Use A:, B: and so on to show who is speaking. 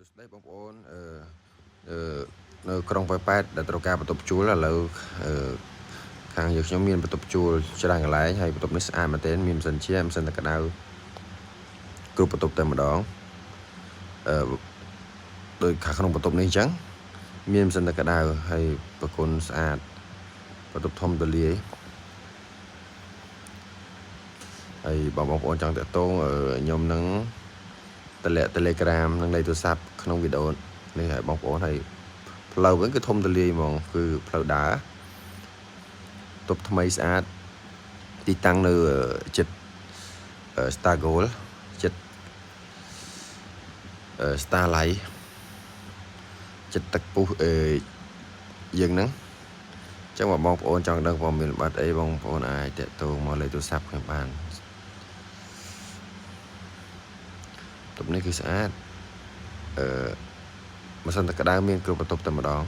A: ស្ដីបងប្អូននៅក្រុងប៉ោយប៉ែតដែលត្រូវការបន្ទប់ជួលឥឡូវខាងយើងខ្ញុំមានបន្ទប់ជួលច្រើនកន្លែងហើយបន្ទប់នេះស្អាតមែនទែនមានម៉ាស៊ីនជាម៉ាស៊ីនទឹកក្តៅគ្រប់បន្ទប់តែម្ដងដោយខាងក្នុងបន្ទប់នេះអញ្ចឹងមានម៉ាស៊ីនទឹកក្តៅហើយប្រគុណស្អាតបន្ទប់ធំទូលាយហើយបងប្អូនចង់តាក់ទងខ្ញុំនឹងតម្លាក់ Telegram និងលេខទូរស័ព្ទក្នុងវីដេអូនេះឲ្យបងប្អូនហើយផ្លូវវិញគឺធំទូលាយហ្មងគឺផ្លូវដើរទប់ថ្មីស្អាតទីតាំងនៅចិត្ត Star Gold ចិត្ត Starlight ចិត្តទឹកពុះយើងហ្នឹងអញ្ចឹងបងប្អូនចង់ដឹងព័ត៌មានបាត់អីបងប្អូនអាចតាក់ទងមកលេខទូរស័ព្ទខ្ញុំបានបន្ទប់នេះគឺស្អាតម៉ាស៊ីនទឹកក្តៅមានគ្រប់បន្ទប់តែម្ដង